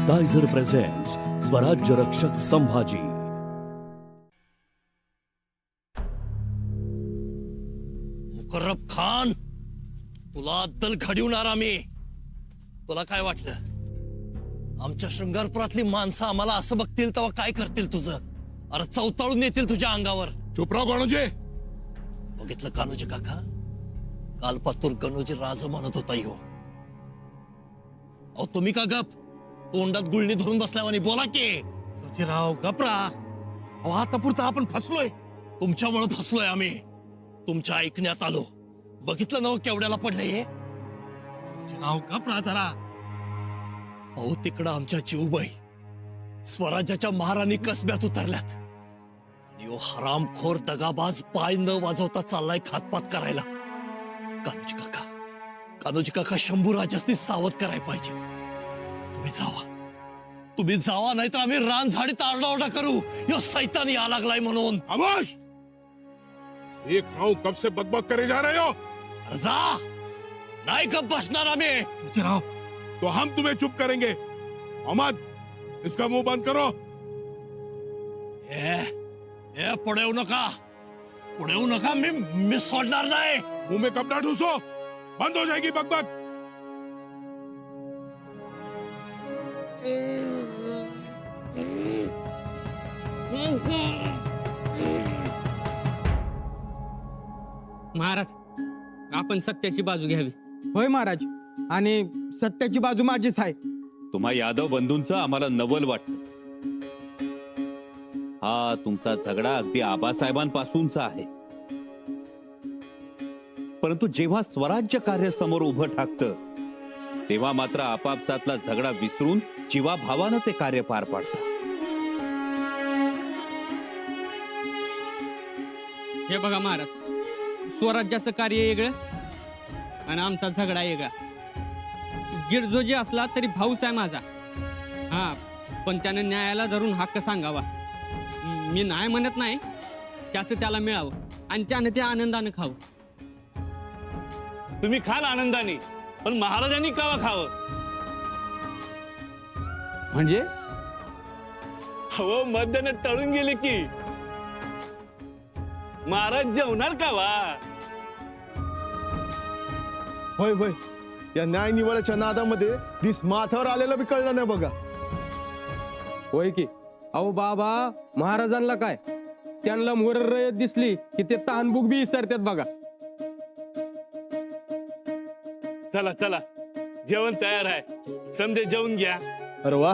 टायझर presents स्वराज्य रक्षक संभाजी। मुकर्रब खान, तुला अद्दल घडवणार आम्ही। तुला काय वाटलं आमच्या शृंगारपुरातली माणसं आम्हाला असं बघतील तेव्हा काय करतील तुझं? अरे चवताळून येतील तुझ्या अंगावर। चुप राव कान्होजी। बघितलं कान्होजी काका, काल पातूर गणोजी राज म्हणत होता यो। अहो तुम्ही का गप? तोंडात गुळणी धरून बसल्यावानी बोला की। राव गपरा, आता पुरता आपण फसलोय। तुमच्यामुळे फसलोय आम्ही, तुमच्या ऐकण्यात आलो। बघितलं ना केवढ्याला पडलंय हे? राव गपरा जरा। अहो तिकडं आमच्या जीवबाई स्वराज्याच्या महाराणी कसब्यात उतरल्यात आणि ओ हरामखोर दगाबाज पाय न वाजवता चाललाय खातपात करायला। कान्होजी काका शंभू राजासनी सावध करायला पाहिजे। तुम्ही जावा नाहीतर आम्ही रान झाडीत आरडाओरडा करू, यो सैतान या लागलाय म्हणून। खामोश! एक राव कब से बकबक करे जा रहे हो? अरे जा, नाही गप बसणार आम्ही। राव तो हम तुम्हें चुप करेंगे। अहमद, इसका मुंह बंद करो। ए पुढे येऊ नका, मी सोडणार नाही। मुंह में कपड़ा ठूसो, बंद हो जाएगी बकबक। महाराज, आपण सत्याची बाजू घ्यावी। होय महाराज, आणि सत्याची बाजू माझीच आहे। तुम्हा यादव बंधूंचं आम्हाला नवल वाटतं। हा तुमचा झगडा अगदी आबासाहेबांपासूनचा आहे, परंतु जेव्हा स्वराज्य कार्य समोर उभं टाकतं तेव्हा मात्र आपापसातला झगडा विसरून जीवाभावानं ते कार्य पार पाडतं। हे बघा महाराज, स्वराज्याचं कार्य वेगळं आणि आमचा झगडा वेगळा। गिरजोजी असला तरी भाऊच आहे माझा, हा, पण त्यानं न्यायाला धरून हक्क सांगावा। मी नाही म्हणत नाही, त्याचं त्याला मिळावं आणि त्यानं ते आनंदानं खावं। तुम्ही खाल आनंदाने, पण महाराजांनी कावा खावं? म्हणजे हो, मध्यानं टळून गेले की महाराज जेवणार कावा? होय होय, या न्याय निवडाच्या नादामध्ये दिस माथावर आलेलं बी कळलं नाही बघा। होय की अहो बाबा, महाराजांना काय, त्यांना मोर रयत दिसली की ते तहानभूक बी विसरतात बघा। चला चला, जेवण तयार आहे, समजे जेवून घ्या। अरे वा,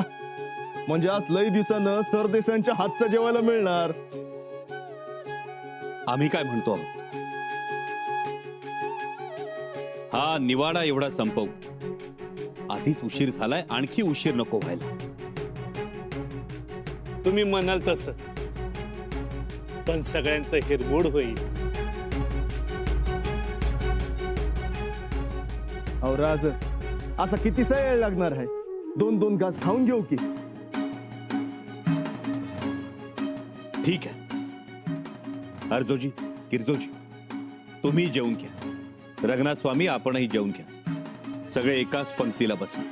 म्हणजे आज लई दिवसानं सरदेशांच्या हातचं जेवायला मिळणार। आम्ही काय म्हणतो आहोत, हा निवाडा एवढा संपवू। आधीच उशीर झालाय, आणखी उशीर नको व्हायला। तुम्ही म्हणाल तसं, पण सगळ्यांचं हिरमोड होईल। अहो राज, असा कितीसा वेळ लागणार आहे? 2-2 घास खाऊन घेऊ की? ठीक आहे, अर्जोजी, गिरजोजी, तुम्ही जेवून घ्या। रंगनाथ स्वामी, आपणही जेवून घ्या। सगळे एकाच पंक्तीला बसा।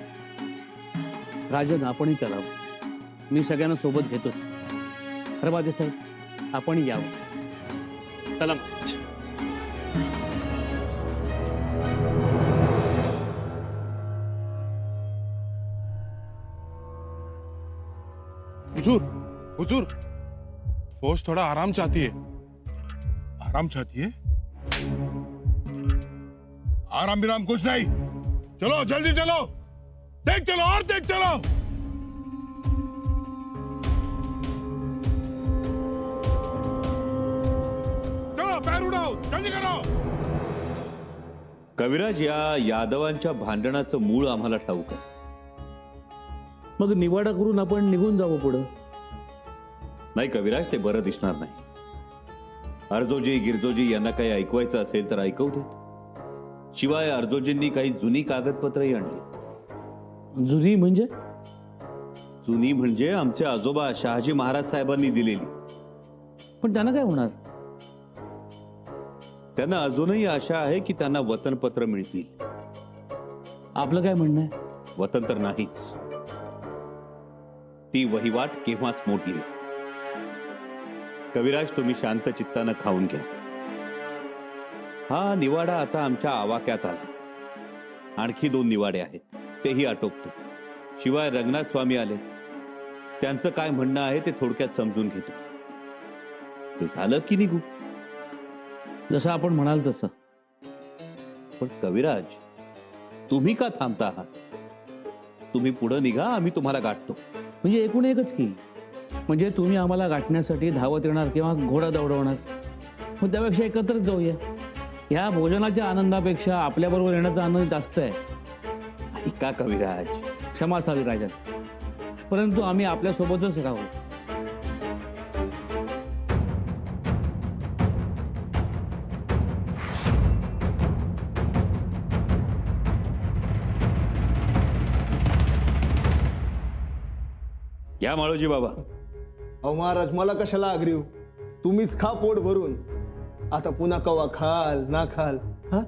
राजन, आपणही चलावं, मी सगळ्यांना सोबत घेतोच। खरबाजे साहेब, आपणही यावं। चला। हुजूर, हुजूर, फौज थोड़ा आराम चाहती है। आराम चाहती है? आराम विराम कुछ नहीं। चलो जल्दी चलो, देख चलो और देख चलो। चलो पैर उठाओ, जल्दी करो। कविराज, या यादवांच्या भांडणाचं मूळ आम्हाला ठाऊक आहे। मग निवाडा करून आपण निघून जावं पुढं। नाही कविराज, ते बरं दिसणार नाही। अर्जोजी, गिरजोजी यांना काही ऐकवायचं असेल तर ऐकवू देत। शिवाय अर्जोजींनी काही जुनी कागदपत्रही आणली। जुनी म्हणजे? जुनी म्हणजे आमचे आजोबा शहाजी महाराज साहेबांनी दिलेली। पण त्यांना काय होणार? त्यांना अजूनही आशा आहे की त्यांना वतनपत्र मिळतील। आपलं काय म्हणणं आहे? वतन तर नाहीच, ती वहिवाट केव्हाच मोडली. कविराज, तुम्ही शांत चित्तानं खाऊन घ्या. हा निवाडा आता आमच्या आवाक्यात आला. आणखी 2 निवाडे आहेत, तेही आटोपतो. शिवाय रंगनाथ स्वामी आले, त्यांचं काय म्हणणं आहे ते थोडक्यात समजून घेतो. ते झालं की निघू. जसं आपण म्हणाल तसं. पण कविराज, तुम्ही का थांबता आहात? तुम्ही पुढे निघा, आम्ही तुम्हाला गाठतो. म्हणजे एकूण एकच की, म्हणजे तुम्ही आम्हाला गाठण्यासाठी धावत येणार किंवा घोडा दौडवणार. मग त्यापेक्षा एकत्रच जाऊया. ह्या भोजनाच्या आनंदापेक्षा आपल्याबरोबर येण्याचा आनंद जास्त आहे. ऐका कविराज, क्षमा असावी राजा, परंतु आम्ही आपल्यासोबतच राहू. या माळोजी बाबा. अहो महाराज, मला कशाला आग्रीव? तुम्हीच खा पोट भरून. आता पुन्हा कवा खाल ना खाल? हा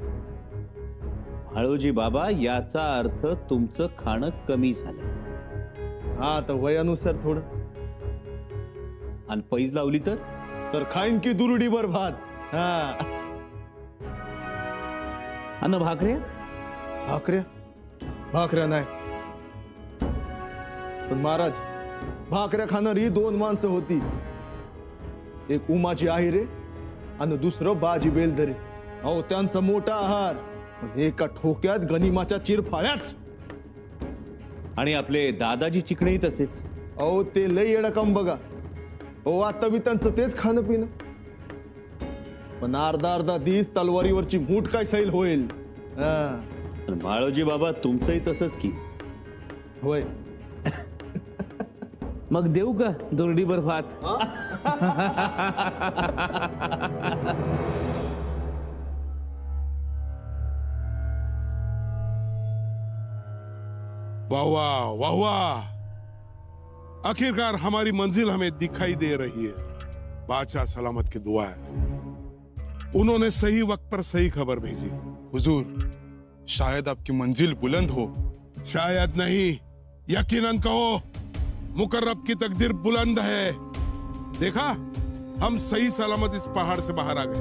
माळोजी बाबा, याचा अर्थ तुमचं खाणं कमी झालं. हा तर वयानुसार थोडं. आणि पैज लावली तर खाईन की दुरडीभर भात. हा अन्न भाकरे भाकऱ्या भाकऱ्या नाही. पण महाराज, भाकऱ्या खाणारी 2 माणसं होती. एक उमाची आहिरे आणि दुसरं बाजी बेलदरे. अहो त्यांचा मोठा आहार, पण एका ठोक्यात गनिमाच्या चिरफाळ्याच. आणि आपले दादाजी चिकणेही तसेच. अहो ते लई येडकम बघा. हो आता बी त्यांचं तेच खाणं पिणं. पण अर्धा दिस तलवारीवरची मूठ काय सैल होईल. पण माळोजी बाबा, तुमचंही तसंच की. होय. मग देऊ का दुरडीभर भात? वाह वाह वाह वाह, आखिरकार हमारी मंजिल हमें दिखाई दे रही है. बादशाह सलामत की दुआ है. उन्होंने सही वक्त पर सही खबर भेजी. हुजूर, शायद आपकी मंजिल बुलंद हो. शायद नहीं, यकीनन कहो, मुकर्रब की तकदीर बुलंद है. देखा, हम सही सलामत इस पहाड़ से बाहर आ गए.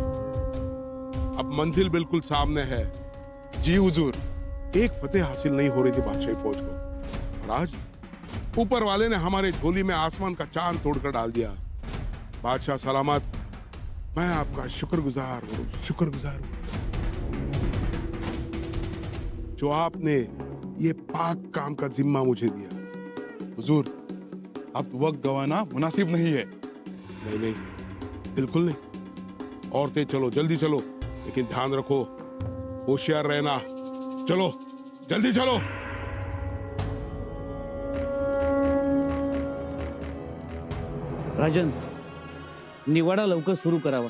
अब मंजिल बिल्कुल सामने है. जी हुजूर, एक फतेह हासिल नहीं हो रही थी बादशाही फौज को, और आज ऊपर वाले ने हमारे झोली में आसमान का चांद तोड़कर डाल दिया. बादशाह सलामत, मैं आपका शुक्रगुजार हूँ, शुक्रगुजार हूँ, जो आपने ये पाक काम का जिम्मा मुझे दिया. हुजूर, अब वक्त गंवाना मुनासिब नहीं है. नहीं नहीं, बिल्कुल नहीं. औरतें चलो, जल्दी चलो, लेकिन ध्यान रखो, होशियार रहना. चलो, जल्दी चलो. राजन, निवाडा लवकर सुरू करावा.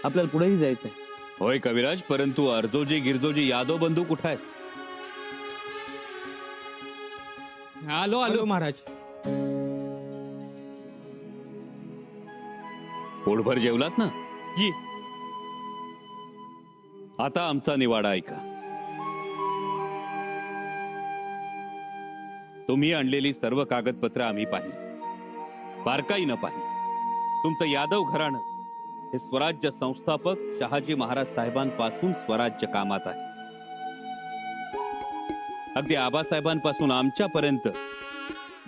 आपल्याला पुढेही जायचंय. होय कविराज, परंतु अर्जोजी गिरजोजी यादव बंधू कुठे आहेत? आलो आलो महाराज. पोटभर जेवलात ना? जी. आता आमचा निवाडा ऐका. तुम्ही आणलेली सर्व कागदपत्र आम्ही पाहिली, बारकाईनं पाहिली. तुमचं यादव घराणं हे स्वराज्य संस्थापक शहाजी महाराज साहेबांपासून स्वराज्य कामात आहे. अगदी आबासाहेबांपासून आमच्यापर्यंत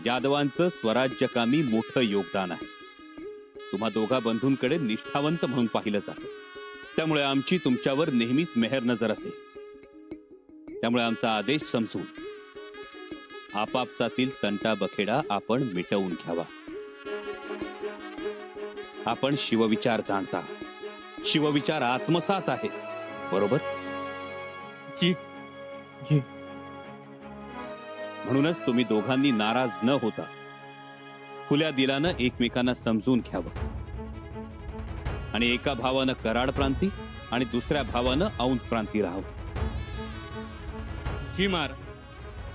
यादवांचं स्वराज्यकामी मोठं योगदान आहे. तुम्हा दोघा बंधूंकडे निष्ठावंत म्हणून पाहिलं जातं. त्यामुळे आमची तुमच्यावर नेहमीच मेहर नजर असेल. त्यामुळे आमचा आदेश समजून आपापसातील तंटा बखेडा आपण मिटवून घ्यावा. आपण शिवविचार जाणता, शिवविचार आत्मसात आहे, बरोबर? जी. म्हणूनच तुम्ही दोघांनी नाराज न होता खुल्या दिलानं एकमेकांना समजून घ्यावं. आणि एका भावानं कराड प्रांती आणि दुसऱ्या भावानं औंध प्रांती राहावं. जी महाराज.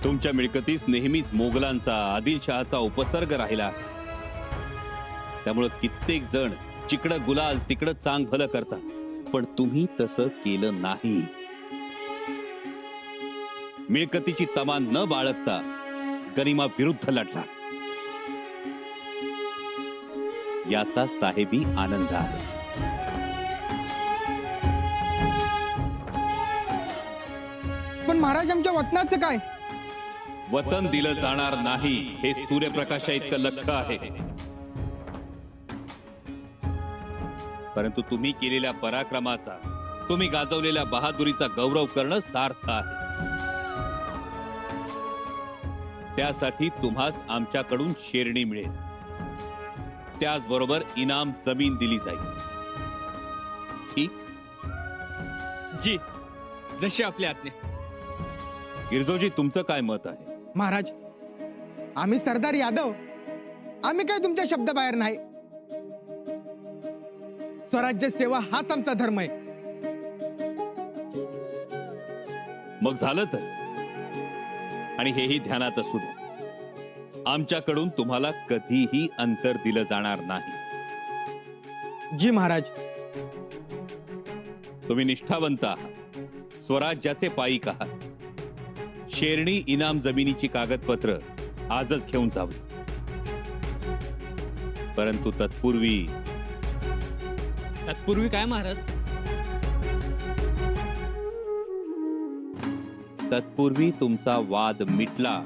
तुमच्या मिळकतीस नेहमीच मोगलांचा, आदिलशहाचा उपसर्ग राहिला. त्यामुळे कित्येक जण जिकडं गुलाल तिकडं चांग भलं करतात, पण तुम्ही तसं केलं नाही. मिळकतीची तमा न बाळगता गरिमा विरुद्ध लढला. याचा साहेबी आनंद आहे. पण महाराज आमच्या वतनाचं काय? वतन दिलं जाणार नाही हे सूर्यप्रकाशा इतकं लख्ख आहे. परंतु तुम्ही केलेल्या पराक्रमाचा, तुम्ही गाजवलेल्या बहादुरीचा गौरव करणं सार्थ आहे. त्यासाठी तुम्हास आमच्याकडून शेरणी मिळेल. त्याचबरोबर इनाम जमीन दिली जाईल. ठीक? जी, जशी आपल्या आज्ञा. गिरजोजी, तुमचं काय मत आहे? महाराज, आम्ही सरदार यादव, आम्ही काय तुमच्या शब्दाबाहेर नाही. स्वराज्य सेवा हाच आमचा धर्म आहे. मग झालं तर. आणि हेही ध्यानात असू द्या, आमच्याकडून तुम्हाला कधीही अंतर दिलं जाणार नाही. जी महाराज. तुम्ही निष्ठावंत आहात, स्वराज्याचे पाईक आहात. शेरणी इनाम जमिनीची कागदपत्र आजच घेऊन जावी. परंतु तत्पूर्वी काय महाराज? तत्पूर्वी तुमचा वाद मिटला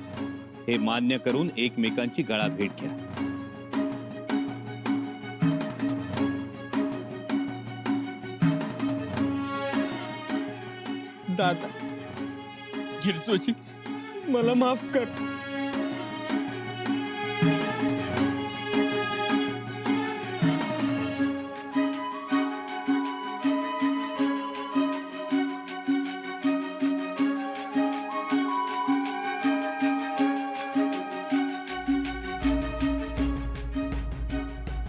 हे मान्य करून एकमेकांची गळा भेट घ्या. दादा, गिरजोजी, मला माफ कर.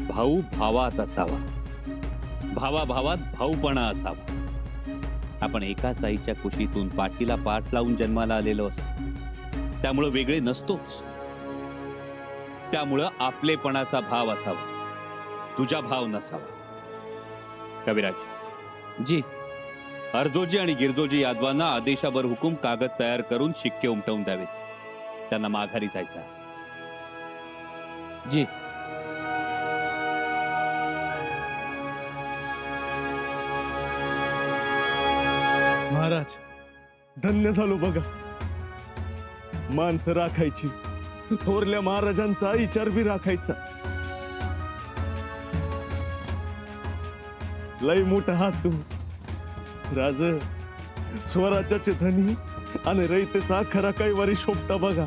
भाऊ भावात असावा, भावा भावात भाऊपणा असावा. आपण एकाच आईच्या कुशीतून पाठीला पाठ लावून जन्माला आलेलो असतो. त्यामुळं वेगळे नसतोच. त्यामुळं आपलेपणाचा भाव असावा, तुझा भाव नसावा. कविराज जी. अर्जोजी आणि गिरजोजी यादवांना आदेशावर हुकूम कागद तयार करून शिक्के उमटवून द्यावेत. त्यांना माघारी जायचं आहे. जी. महाराज, धन्य झालो बघा. माणसं राखायची, थोरल्या महाराजांचा विचार बी राखायचा. लय मोठा हात तू राज. स्वराज्याचे धनी आणि रयतेचा खरा काही वारी शोभता बघा.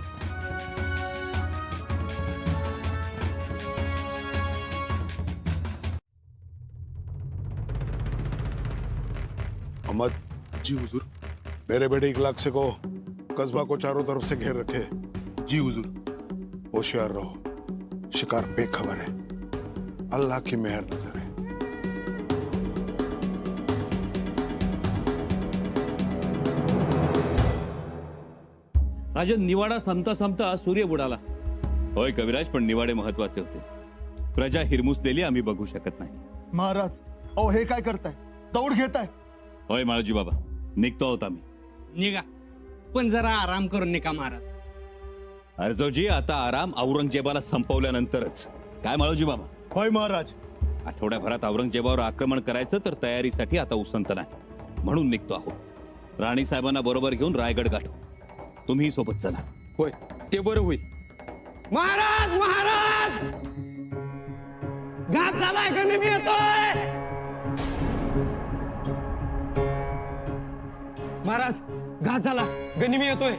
अहमद जी हुजूर, मेरे बेटे इकलाक से को कस्बा को चारों तरफ से घेर रखे. जी हुजूर. होशियार रहो, शिकार बेखबर है. अल्लाह की मेहर नजर है. राजन, निवाडा संपता संपता सूर्य बुडाला. होय कविराज, पण निवाडे महत्वाचे होते. प्रजा हिरमुसलेली आम्ही बघू शकत नाही. महाराज, अहो हे काय करताय? दौड घेताय? होय माळोजी बाबा, निघतो आहोत आम्ही. निघा, पण जरा आराम करून निघा महाराज. अर्जोजी, आता आराम औरंगजेबाला संपवल्यानंतरच. काय माळोजी बाबा? होय महाराज. आठवड्याभरात औरंगजेबावर आक्रमण करायचं, तर तयारीसाठी आता उसंत नाही. म्हणून निघतो आहोत. राणी साहेबांना बरोबर घेऊन रायगड गाठू. तुम्ही सोबत चला. होय, ते बरं होईल. महाराज, महाराज, घात झालाय का? मी येतोय. महाराज, घात झाला, गनिमी येतोय.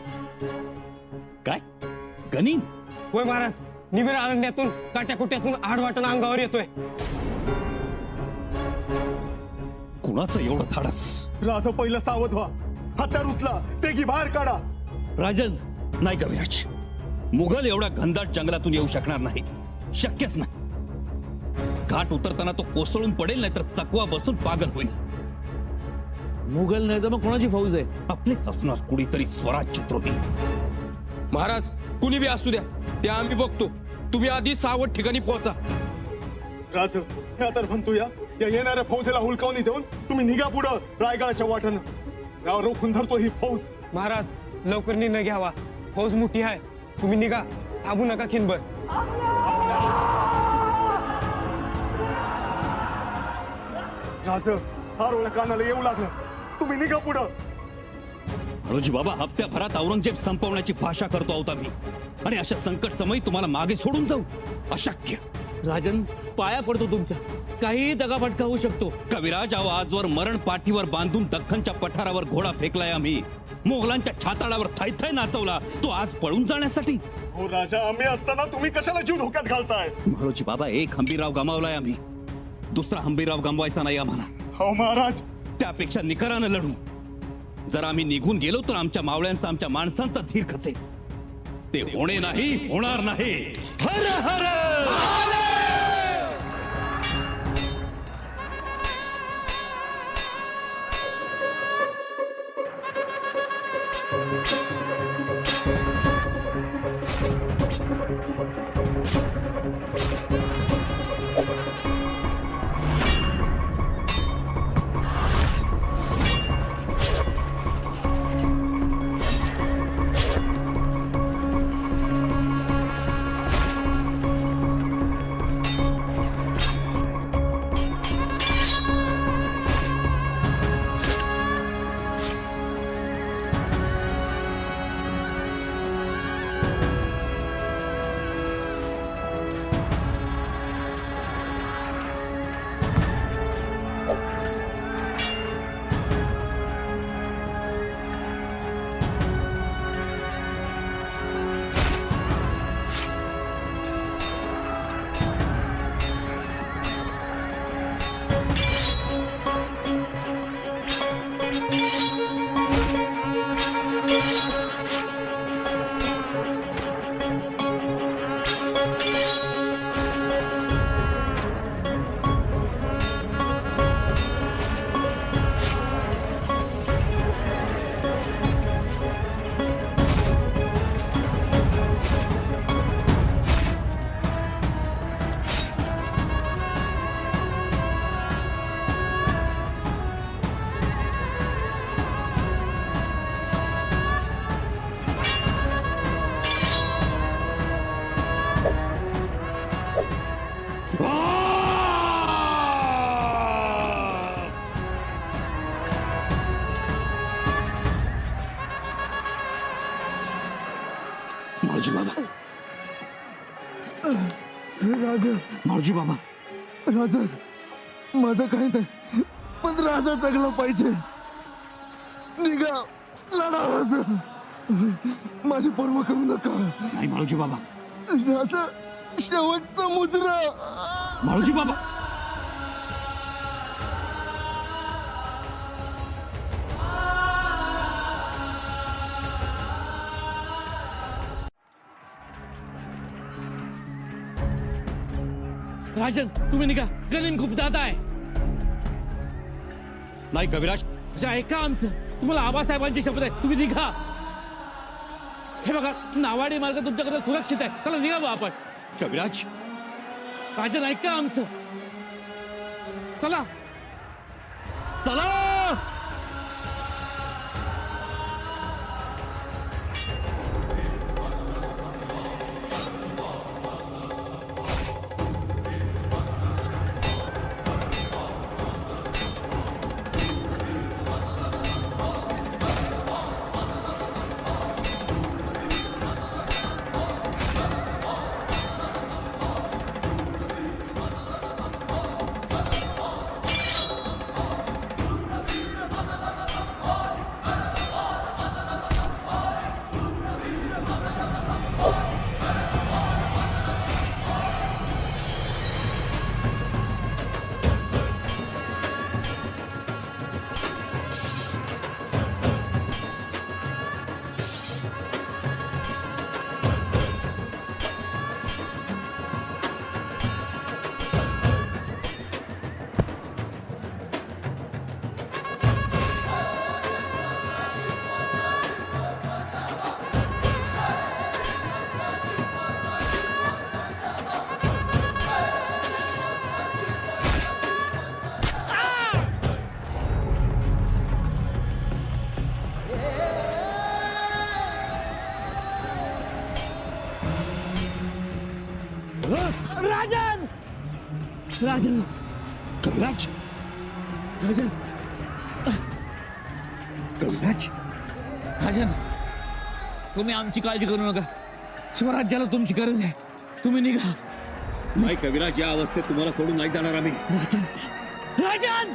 काय गनिम? होय महाराज, निबिर अरण्यातून काट्याकुट्यातून आडवाटण अंगावर येतोय. कुणाचं एवढं धाडस? राजा, पहिलं सावध व्हा. हत्यार उचला, तेगी बाहेर काढा. राजन, नाही कविराज, मुघल एवढ्या घनदाट जंगलातून येऊ शकणार नाही. शक्यच नाही. घाट उतरताना तो कोसळून पडेल, नाहीतर चकवा बसून पागल होईल. मुघल नाही तर मग कोणाची फौज आहे? आपलेच असणार कुणीतरी स्वराज्यद्रोही. महाराज, कुणी बी असू द्या, ते आम्ही बघतो. तुम्ही आधी सावध ठिकाणी पोहोचा. राज, या तर म्हणतो या येणाऱ्या फौजेला हुलकावणी देऊन तुम्ही निघा पुढं रायगडाच्या वाटेनं. यावर रोखून धरतो ही फौज. महाराज, लवकर निर्णय घ्यावा. फौज मोठी आहे. तुम्ही निघा, थांबू नका खिनभर. फार वेळ कानाला येऊ लागलं. तुम्ही निघा पुढं. माळोजी बाबा, हप्त्याभरात औरंगजेब संपवण्याची भाषा करतो आहोत आम्ही, आणि अशा संकट समयी तुम्हाला मागे सोडून जाऊ अशक्य. राजन, पाया पडतो तुमच्या, काही दगाफटका होऊ शकतो. कविराज, अहो आजवर मरण पाठीवर बांधून दख्खनच्या पठारावर घोडा फेकलाय आम्ही. मोगलांच्या छाताडावर थैथय नाचवला, तो आज पळून जाण्यासाठी. हो राजा, आम्ही असताना तुम्ही कशाला जीव धोक्यात घालताय? माळोजी बाबा, एक हंबीरराव गमावलाय आम्ही, दुसरा हंबीरराव गमवायचा नाही आम्हाला. हो महाराज, त्यापेक्षा निकरानं लढू. जर आम्ही निघून गेलो तर आमच्या मावळ्यांचा, आमच्या माणसांचा धीर खचेल. ते होणे नाही, होणार नाही. हर हर माळोजी बाबा, राजा, माळोजी बाबा, राजा, माझं काही नाही, पण राजा जगला पाहिजे. निघा, लढा राजा, माझी पर्वा करू नका. नाही माळोजी बाबा. राजा, शेवटचा मुजरा. माळोजी बाबा, राजन, तुम्ही निघा, गनिम खूप जात आहे. नाही कविराज, ऐका आमचं, तुम्हाला आबासाहेबांची शपथ आहे, तुम्ही निघा. हे बघा, नावाडी मार्ग तुमच्याकडे सुरक्षित आहे, चला निघा बा आपण. कविराज, राजन ऐका आमचं, चला चला. राजन, राजन, कविराज, राजन कविराज राजन तुम्ही आमची काळजी करू नका स्वराज्याला तुमची गरज आहे तुम्ही निघा नाही कविराज या अवस्थेत तुम्हाला सोडून नाही जाणार आम्ही राजन राजन